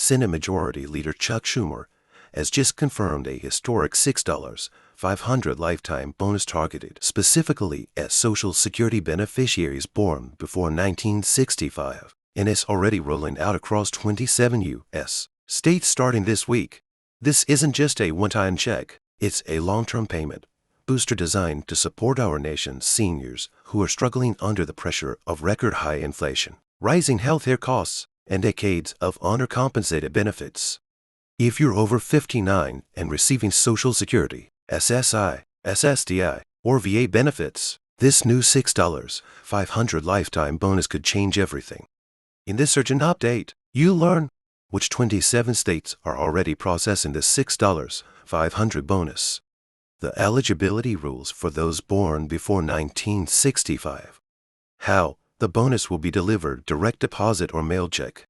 Senate Majority Leader Chuck Schumer has just confirmed a historic $6.500 lifetime bonus targeted specifically at Social Security beneficiaries born before 1965, and it's already rolling out across 27 U.S. states starting this week. This isn't just a one-time check, it's a long-term payment booster designed to support our nation's seniors who are struggling under the pressure of record-high inflation, rising healthcare costs, and decades of undercompensated benefits. If you're over 59 and receiving Social Security, SSI, SSDI, or VA benefits, this new $6.500 lifetime bonus could change everything. In this urgent update, you'll learn which 27 states are already processing the $6.500 bonus, the eligibility rules for those born before 1965, how the bonus will be delivered direct deposit or mail check,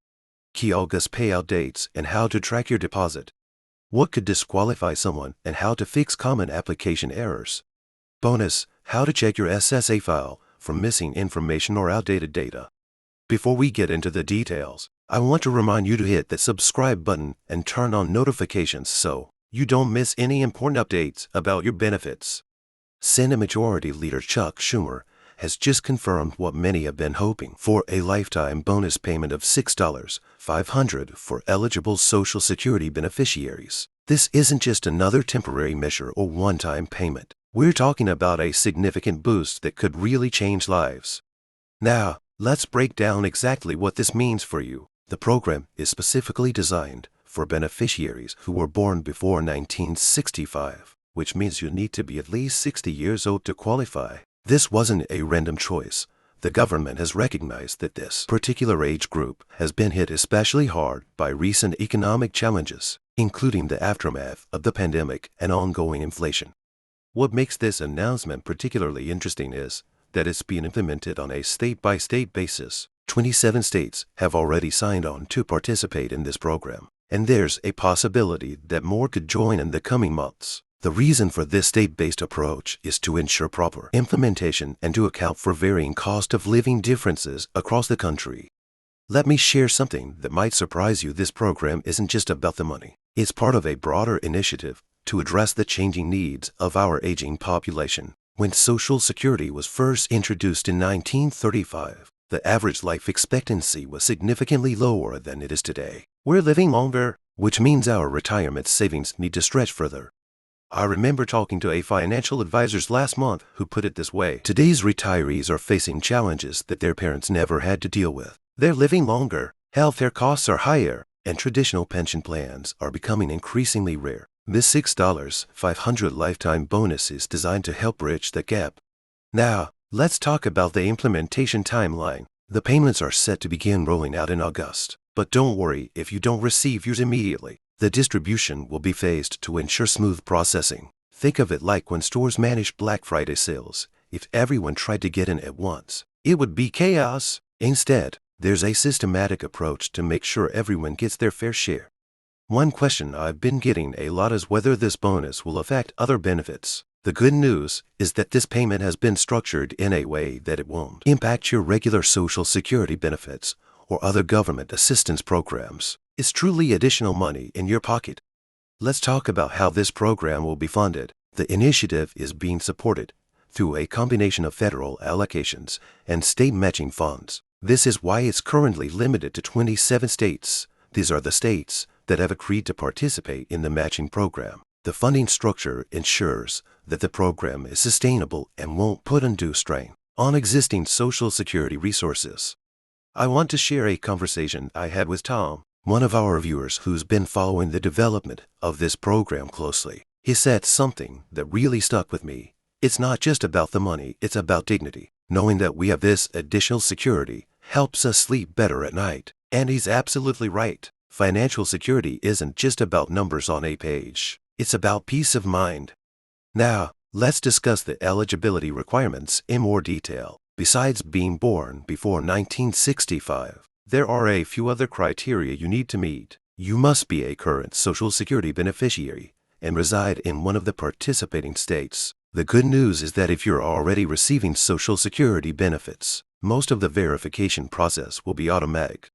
key August payout dates and how to track your deposit, what could disqualify someone and how to fix common application errors. Bonus, how to check your SSA file for missing information or outdated data. Before we get into the details, I want to remind you to hit that subscribe button and turn on notifications so you don't miss any important updates about your benefits. Senate Majority Leader Chuck Schumer has just confirmed what many have been hoping for, a lifetime bonus payment of $6.500 for eligible Social Security beneficiaries. This isn't just another temporary measure or one-time payment. We're talking about a significant boost that could really change lives. Now, let's break down exactly what this means for you. The program is specifically designed for beneficiaries who were born before 1965, which means you need to be at least 60 years old to qualify. This wasn't a random choice. The government has recognized that this particular age group has been hit especially hard by recent economic challenges, including the aftermath of the pandemic and ongoing inflation. What makes this announcement particularly interesting is that it's being implemented on a state-by-state basis. 27 states have already signed on to participate in this program, and there's a possibility that more could join in the coming months. The reason for this state-based approach is to ensure proper implementation and to account for varying cost of living differences across the country. Let me share something that might surprise you. This program isn't just about the money. It's part of a broader initiative to address the changing needs of our aging population. When Social Security was first introduced in 1935, the average life expectancy was significantly lower than it is today. We're living longer, which means our retirement savings need to stretch further. I remember talking to a financial advisor last month who put it this way: today's retirees are facing challenges that their parents never had to deal with. They're living longer, healthcare costs are higher, and traditional pension plans are becoming increasingly rare. This $6.500 lifetime bonus is designed to help bridge the gap. Now, let's talk about the implementation timeline. The payments are set to begin rolling out in August, but don't worry if you don't receive yours immediately. The distribution will be phased to ensure smooth processing. Think of it like when stores manage Black Friday sales. If everyone tried to get in at once, it would be chaos. Instead, there's a systematic approach to make sure everyone gets their fair share. One question I've been getting a lot is whether this bonus will affect other benefits. The good news is that this payment has been structured in a way that it won't impact your regular Social Security benefits or other government assistance programs. It's truly additional money in your pocket. Let's talk about how this program will be funded. The initiative is being supported through a combination of federal allocations and state matching funds. This is why it's currently limited to 27 states. These are the states that have agreed to participate in the matching program. The funding structure ensures that the program is sustainable and won't put undue strain on existing Social Security resources. I want to share a conversation I had with Tom, one of our viewers who's been following the development of this program closely. He said something that really stuck with me. It's not just about the money, it's about dignity. Knowing that we have this additional security helps us sleep better at night. And he's absolutely right. Financial security isn't just about numbers on a page. It's about peace of mind. Now, let's discuss the eligibility requirements in more detail. Besides being born before 1965, there are a few other criteria you need to meet. You must be a current Social Security beneficiary and reside in one of the participating states. The good news is that if you're already receiving Social Security benefits, most of the verification process will be automatic.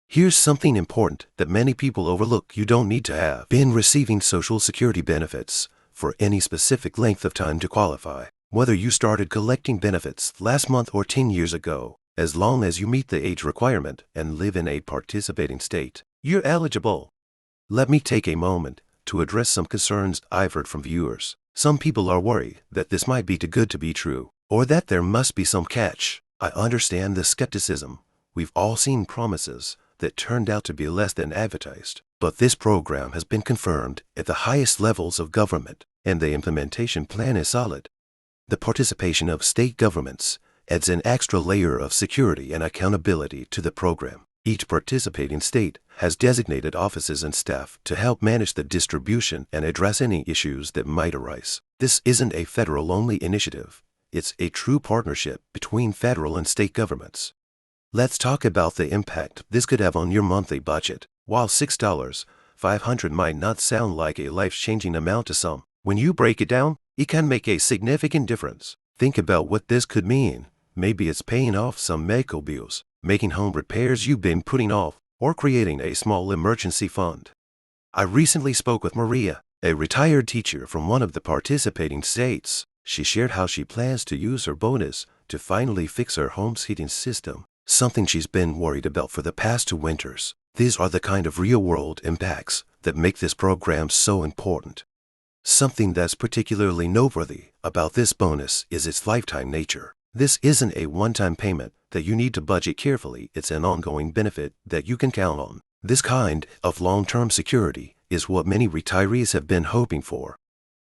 Here's something important that many people overlook. You don't need to have been receiving Social Security benefits for any specific length of time to qualify. Whether you started collecting benefits last month or 10 years ago, as long as you meet the age requirement and live in a participating state, you're eligible. Let me take a moment to address some concerns I've heard from viewers. Some people are worried that this might be too good to be true, or that there must be some catch. I understand the skepticism. We've all seen promises that turned out to be less than advertised. But this program has been confirmed at the highest levels of government, and the implementation plan is solid. The participation of state governments adds an extra layer of security and accountability to the program. Each participating state has designated offices and staff to help manage the distribution and address any issues that might arise. This isn't a federal-only initiative. It's a true partnership between federal and state governments. Let's talk about the impact this could have on your monthly budget. While $6,500 might not sound like a life-changing amount to some, when you break it down, it can make a significant difference. Think about what this could mean. Maybe it's paying off some medical bills, making home repairs you've been putting off, or creating a small emergency fund. I recently spoke with Maria, a retired teacher from one of the participating states. She shared how she plans to use her bonus to finally fix her home's heating system, something she's been worried about for the past 2 winters. These are the kind of real-world impacts that make this program so important. Something that's particularly noteworthy about this bonus is its lifetime nature. This isn't a one-time payment that you need to budget carefully. It's an ongoing benefit that you can count on. This kind of long-term security is what many retirees have been hoping for.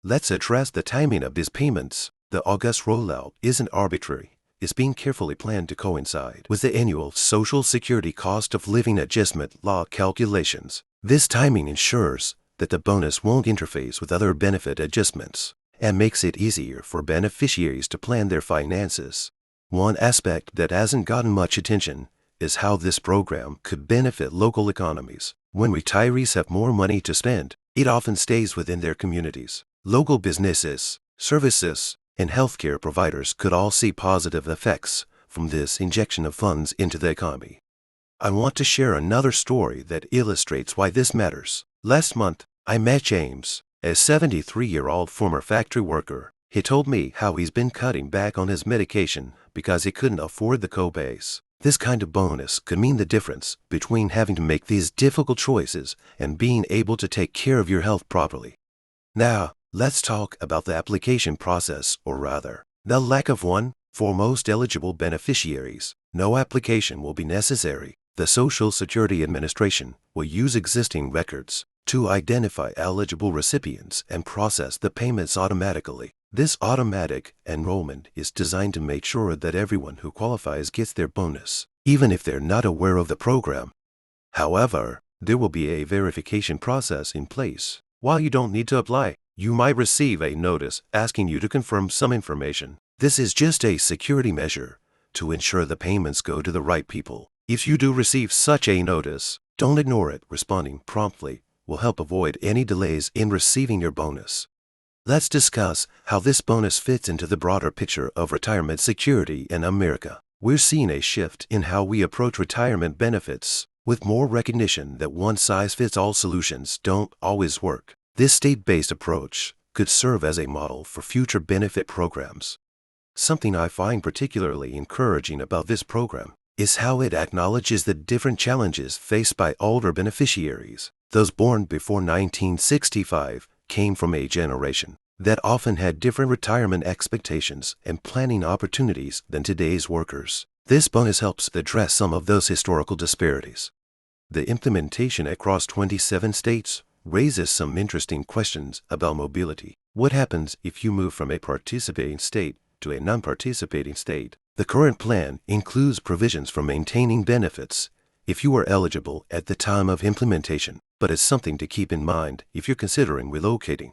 Let's address the timing of these payments. The August rollout isn't arbitrary. It's being carefully planned to coincide with the annual Social Security cost of living adjustment law calculations. This timing ensures that the bonus won't interface with other benefit adjustments and makes it easier for beneficiaries to plan their finances. One aspect that hasn't gotten much attention is how this program could benefit local economies. When retirees have more money to spend, it often stays within their communities. Local businesses, services, and healthcare providers could all see positive effects from this injection of funds into the economy. I want to share another story that illustrates why this matters. Last month, I met James, a 73-year-old former factory worker. He told me how he's been cutting back on his medication because he couldn't afford the copays. This kind of bonus could mean the difference between having to make these difficult choices and being able to take care of your health properly. Now, let's talk about the application process, or rather, the lack of one. For most eligible beneficiaries, no application will be necessary. The Social Security Administration will use existing records to identify eligible recipients and process the payments automatically. This automatic enrollment is designed to make sure that everyone who qualifies gets their bonus, even if they're not aware of the program. However, there will be a verification process in place. While you don't need to apply, you might receive a notice asking you to confirm some information. This is just a security measure to ensure the payments go to the right people. If you do receive such a notice, don't ignore it. Responding promptly will help avoid any delays in receiving your bonus. Let's discuss how this bonus fits into the broader picture of retirement security in America. We're seeing a shift in how we approach retirement benefits, with more recognition that one-size-fits-all solutions don't always work. This state-based approach could serve as a model for future benefit programs. Something I find particularly encouraging about this program is how it acknowledges the different challenges faced by older beneficiaries. Those born before 1965 came from a generation that often had different retirement expectations and planning opportunities than today's workers. This bonus helps address some of those historical disparities. The implementation across 27 states raises some interesting questions about mobility. What happens if you move from a participating state to a non-participating state? The current plan includes provisions for maintaining benefits if you are eligible at the time of implementation, but it's something to keep in mind if you're considering relocating.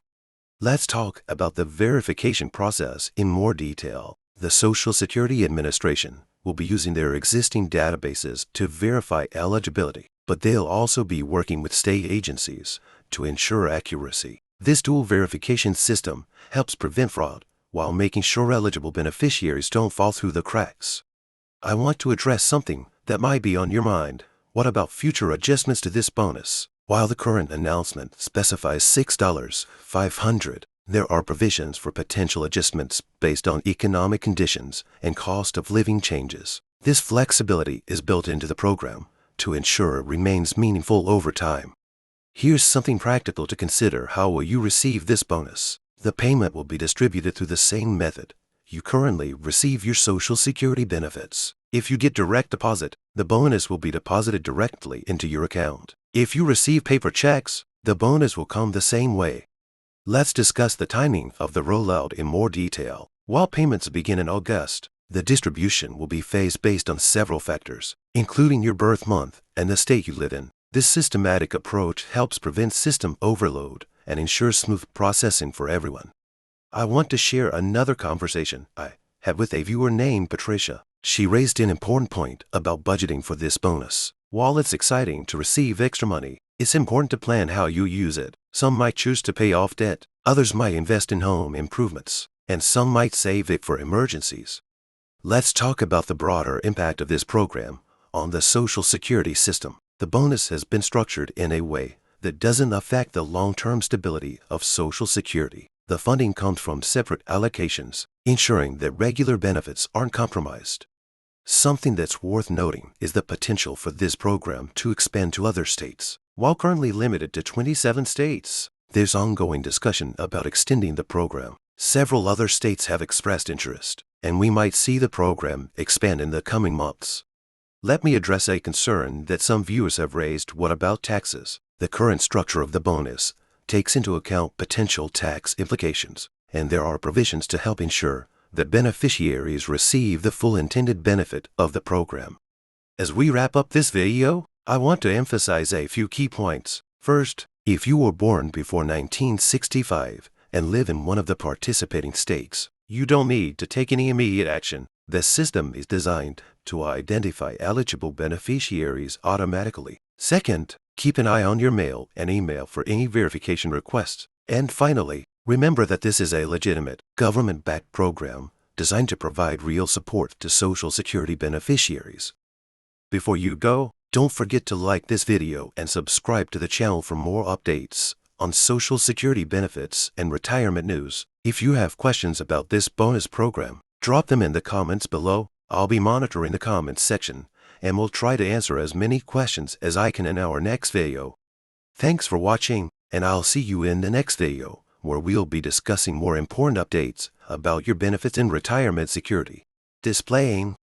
Let's talk about the verification process in more detail. The Social Security Administration will be using their existing databases to verify eligibility, but they'll also be working with state agencies to ensure accuracy. This dual verification system helps prevent fraud while making sure eligible beneficiaries don't fall through the cracks. I want to address something that might be on your mind. What about future adjustments to this bonus? While the current announcement specifies $6,500, there are provisions for potential adjustments based on economic conditions and cost of living changes. This flexibility is built into the program to ensure it remains meaningful over time. Here's something practical to consider. How will you receive this bonus? The payment will be distributed through the same method you currently receive your Social Security benefits. If you get direct deposit, the bonus will be deposited directly into your account. If you receive paper checks, the bonus will come the same way. Let's discuss the timing of the rollout in more detail. While payments begin in August, the distribution will be phased based on several factors, including your birth month and the state you live in. This systematic approach helps prevent system overload and ensures smooth processing for everyone. I want to share another conversation I had with a viewer named Patricia. She raised an important point about budgeting for this bonus. While it's exciting to receive extra money, it's important to plan how you use it. Some might choose to pay off debt, others might invest in home improvements, and some might save it for emergencies. Let's talk about the broader impact of this program on the Social Security system. The bonus has been structured in a way that doesn't affect the long-term stability of Social Security. The funding comes from separate allocations, ensuring that regular benefits aren't compromised. Something that's worth noting is the potential for this program to expand to other states. While currently limited to 27 states, there's ongoing discussion about extending the program. Several other states have expressed interest, and we might see the program expand in the coming months. Let me address a concern that some viewers have raised. What about taxes? The current structure of the bonus takes into account potential tax implications, and there are provisions to help ensure that beneficiaries receive the full intended benefit of the program. As we wrap up this video, I want to emphasize a few key points. First, if you were born before 1965 and live in one of the participating states, you don't need to take any immediate action. The system is designed to identify eligible beneficiaries automatically. Second, keep an eye on your mail and email for any verification requests. And finally, remember that this is a legitimate, government-backed program designed to provide real support to Social Security beneficiaries. Before you go, don't forget to like this video and subscribe to the channel for more updates on Social Security benefits and retirement news. If you have questions about this bonus program, drop them in the comments below. I'll be monitoring the comments section, and we'll try to answer as many questions as I can in our next video. Thanks for watching, and I'll see you in the next video, where we'll be discussing more important updates about your benefits and retirement security. Displaying